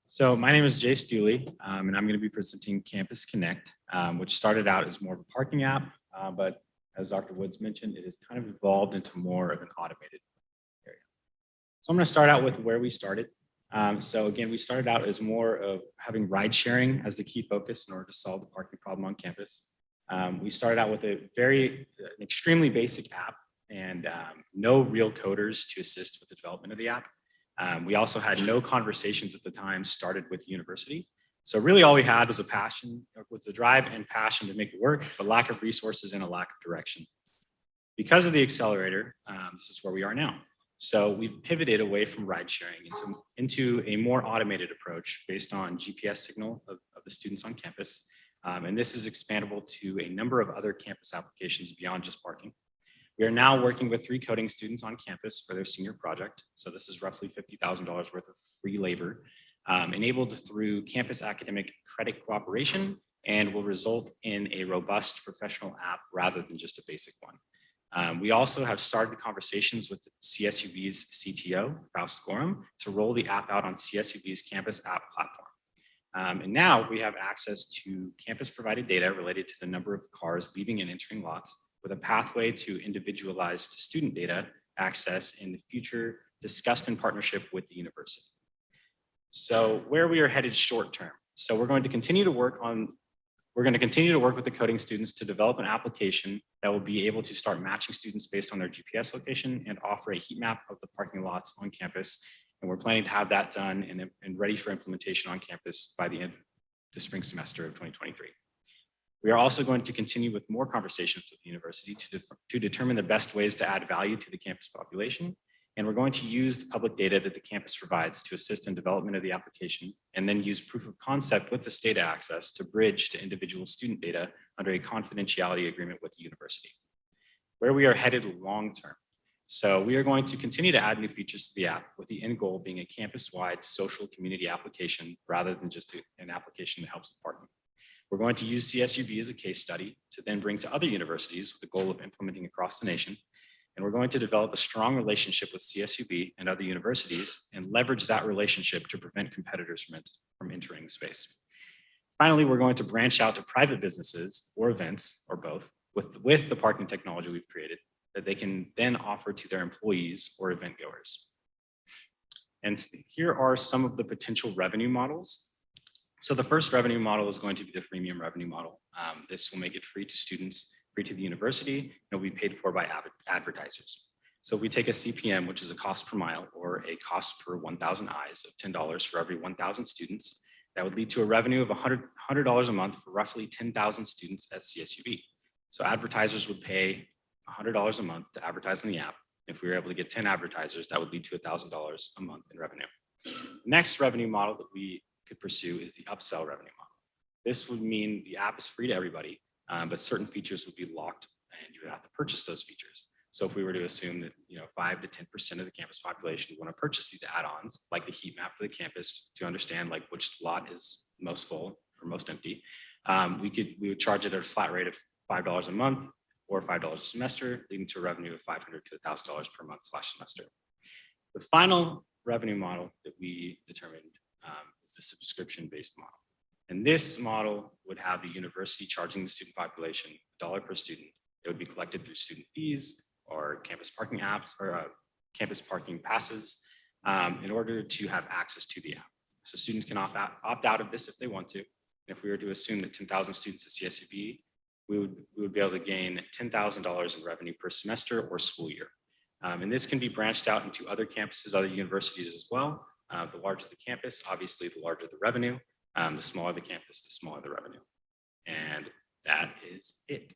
So my name is Jay Stooley, and I'm going to be presenting Campus Connect, which started out as more of a parking app, but as Dr. Woods mentioned, it has kind of evolved into more of an automated area. So I'm going to start out with where we started. So again, we started out as more of having ride sharing as the key focus in order to solve the parking problem on campus. We started out with an extremely basic app and no real coders to assist with the development of the app. We also had no conversations at the time started with the university. So really all we had was the drive and passion to make it work, but lack of resources and a lack of direction. Because of the accelerator, this is where we are now. So we've pivoted away from ride sharing into a more automated approach based on GPS signal of the students on campus. And this is expandable to a number of other campus applications beyond just parking. We are now working with 3 coding students on campus for their senior project. So this is roughly $50,000 worth of free labor, enabled through campus academic credit cooperation, and will result in a robust professional app rather than just a basic one. We also have started conversations with CSUB's CTO, Faust Gorham, to roll the app out on CSUB's campus app platform. And now we have access to campus provided data related to the number of cars leaving and entering lots, with a pathway to individualized student data access in the future discussed in partnership with the university. So where we are headed short term. So we're going to continue to work with the coding students to develop an application that will be able to start matching students based on their GPS location and offer a heat map of the parking lots on campus. And we're planning to have that done and ready for implementation on campus by the end of the spring semester of 2023. We are also going to continue with more conversations with the university to determine the best ways to add value to the campus population. And we're going to use the public data that the campus provides to assist in development of the application, and then use proof of concept with this data access to bridge to individual student data under a confidentiality agreement with the university. Where we are headed long term. So we are going to continue to add new features to the app, with the end goal being a campus-wide social community application rather than just an application that helps with parking. We're going to use CSUB as a case study to then bring to other universities with the goal of implementing across the nation. And we're going to develop a strong relationship with CSUB and other universities and leverage that relationship to prevent competitors from entering the space. Finally, we're going to branch out to private businesses or events, or both, with the parking technology we've created that they can then offer to their employees or event goers. And here are some of the potential revenue models. So the first revenue model is going to be the freemium revenue model. This will make it free to students, free to the university, and will be paid for by advertisers. So if we take a CPM, which is a cost per mile, or a cost per 1,000 eyes of $10 for every 1,000 students, that would lead to a revenue of $100 a month for roughly 10,000 students at CSUB. So advertisers would pay $100 a month to advertise on the app. If we were able to get 10 advertisers, that would lead to $1,000 a month in revenue. Next revenue model that we could pursue is the upsell revenue model. This would mean the app is free to everybody, but certain features would be locked and you would have to purchase those features. So if we were to assume that 5 to 10% of the campus population want to purchase these add-ons, like the heat map for the campus, to understand like which lot is most full or most empty, we would charge it at a flat rate of $5 a month or $5 a semester, leading to a revenue of $500 to $1,000 per month / semester. The final revenue model that we determined is the subscription-based model. And this model would have the university charging the student population $1 per student. It would be collected through student fees or campus parking apps or campus parking passes in order to have access to the app. So students can opt out of this if they want to. And if we were to assume that 10,000 students at CSUB, we would be able to gain $10,000 in revenue per semester or school year. And this can be branched out into other campuses, other universities as well. The larger the campus, obviously, the larger the revenue. The smaller the campus, the smaller the revenue. And that is it.